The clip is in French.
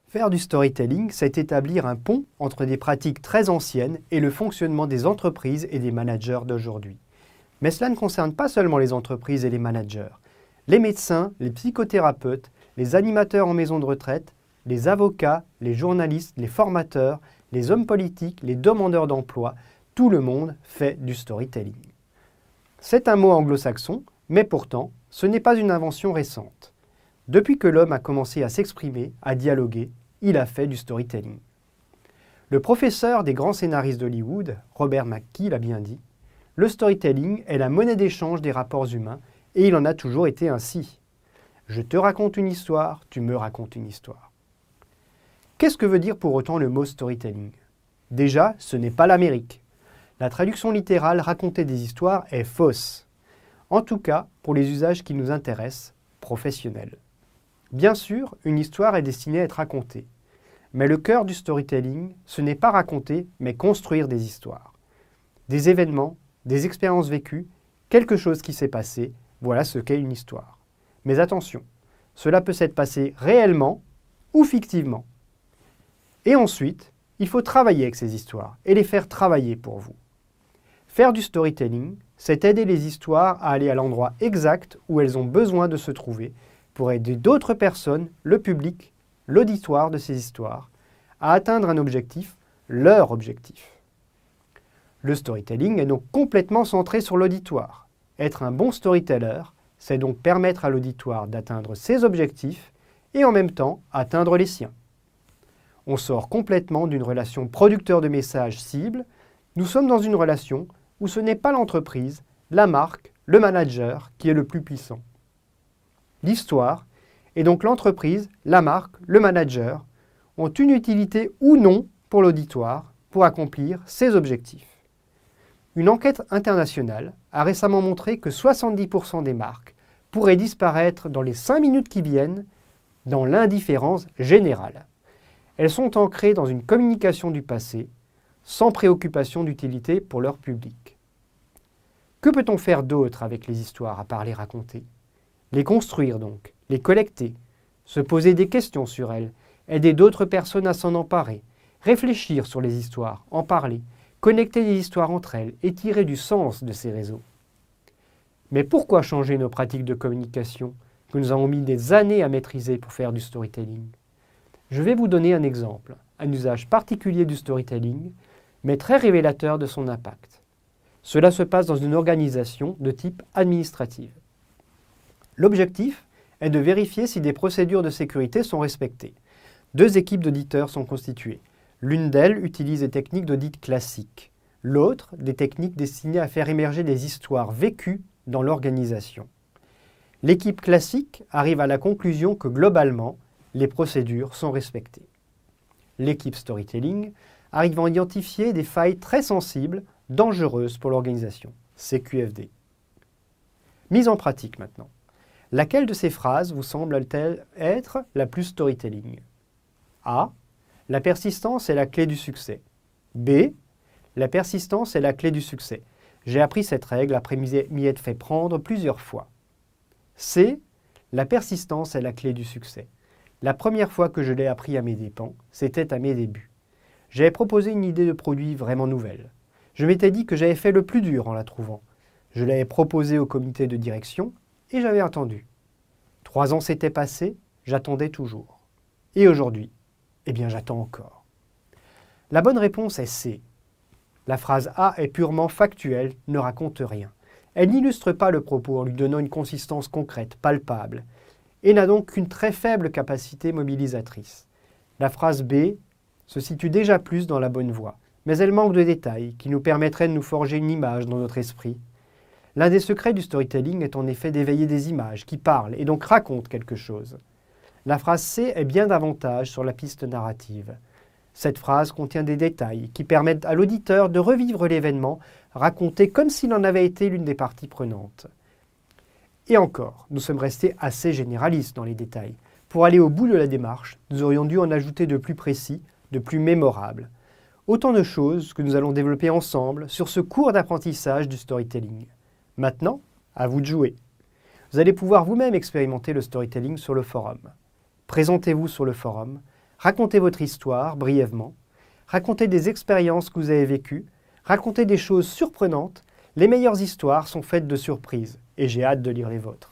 Faire du storytelling, c'est établir un pont entre des pratiques très anciennes et le fonctionnement des entreprises et des managers d'aujourd'hui. Mais cela ne concerne pas seulement les entreprises et les managers. Les médecins, les psychothérapeutes, les animateurs en maison de retraite, les avocats, les journalistes, les formateurs, les hommes politiques, les demandeurs d'emploi, tout le monde fait du storytelling. C'est un mot anglo-saxon, mais pourtant, ce n'est pas une invention récente. Depuis que l'homme a commencé à s'exprimer, à dialoguer, il a fait du storytelling. Le professeur des grands scénaristes d'Hollywood, Robert McKee, l'a bien dit, le storytelling est la monnaie d'échange des rapports humains et il en a toujours été ainsi. Je te raconte une histoire, tu me racontes une histoire. Qu'est-ce que veut dire pour autant le mot storytelling? Déjà, ce n'est pas l'Amérique. La traduction littérale raconter des histoires est fausse. En tout cas, pour les usages qui nous intéressent, professionnels. Bien sûr, une histoire est destinée à être racontée. Mais le cœur du storytelling, ce n'est pas raconter, mais construire des histoires. Des événements, des expériences vécues, quelque chose qui s'est passé, voilà ce qu'est une histoire. Mais attention, cela peut s'être passé réellement ou fictivement. Et ensuite, il faut travailler avec ces histoires et les faire travailler pour vous. Faire du storytelling, c'est aider les histoires à aller à l'endroit exact où elles ont besoin de se trouver pour aider d'autres personnes, le public, l'auditoire de ces histoires, à atteindre un objectif, leur objectif. Le storytelling est donc complètement centré sur l'auditoire. Être un bon storyteller, c'est donc permettre à l'auditoire d'atteindre ses objectifs et en même temps atteindre les siens. On sort complètement d'une relation producteur de messages cible, nous sommes dans une relation où ce n'est pas l'entreprise, la marque, le manager qui est le plus puissant. L'histoire, et donc l'entreprise, la marque, le manager, ont une utilité ou non pour l'auditoire pour accomplir ses objectifs. Une enquête internationale a récemment montré que 70% des marques pourraient disparaître dans les 5 minutes qui viennent dans l'indifférence générale. Elles sont ancrées dans une communication du passé, sans préoccupation d'utilité pour leur public. Que peut-on faire d'autre avec les histoires à part les raconter? Les construire donc, les collecter, se poser des questions sur elles, aider d'autres personnes à s'en emparer, réfléchir sur les histoires, en parler, connecter les histoires entre elles et tirer du sens de ces réseaux. Mais pourquoi changer nos pratiques de communication que nous avons mis des années à maîtriser pour faire du storytelling? Je vais vous donner un exemple, un usage particulier du storytelling, mais très révélateur de son impact. Cela se passe dans une organisation de type administrative. L'objectif est de vérifier si des procédures de sécurité sont respectées. 2 équipes d'auditeurs sont constituées. L'une d'elles utilise des techniques d'audit classiques, l'autre des techniques destinées à faire émerger des histoires vécues dans l'organisation. L'équipe classique arrive à la conclusion que globalement, les procédures sont respectées. L'équipe storytelling arrive à identifier des failles très sensibles, dangereuses pour l'organisation, CQFD. Mise en pratique maintenant. Laquelle de ces phrases vous semble-t-elle être la plus storytelling? A. La persistance est la clé du succès. B. La persistance est la clé du succès. J'ai appris cette règle après m'y être fait prendre plusieurs fois. C. La persistance est la clé du succès. La première fois que je l'ai appris à mes dépens, c'était à mes débuts. J'avais proposé une idée de produit vraiment nouvelle. Je m'étais dit que j'avais fait le plus dur en la trouvant. Je l'avais proposée au comité de direction et j'avais attendu. 3 ans s'étaient passés, j'attendais toujours. Et aujourd'hui, eh bien j'attends encore. La bonne réponse est C. La phrase A est purement factuelle, ne raconte rien. Elle n'illustre pas le propos en lui donnant une consistance concrète, palpable, et n'a donc qu'une très faible capacité mobilisatrice. La phrase B se situe déjà plus dans la bonne voie, mais elle manque de détails qui nous permettraient de nous forger une image dans notre esprit. L'un des secrets du storytelling est en effet d'éveiller des images qui parlent et donc racontent quelque chose. La phrase C est bien davantage sur la piste narrative. Cette phrase contient des détails qui permettent à l'auditeur de revivre l'événement, raconté comme s'il en avait été l'une des parties prenantes. Et encore, nous sommes restés assez généralistes dans les détails. Pour aller au bout de la démarche, nous aurions dû en ajouter de plus précis, de plus mémorables. Autant de choses que nous allons développer ensemble sur ce cours d'apprentissage du storytelling. Maintenant, à vous de jouer. Vous allez pouvoir vous-même expérimenter le storytelling sur le forum. Présentez-vous sur le forum, Racontez votre histoire brièvement. Racontez des expériences que vous avez vécues. Racontez des choses surprenantes. Les meilleures histoires sont faites de surprises et j'ai hâte de lire les vôtres.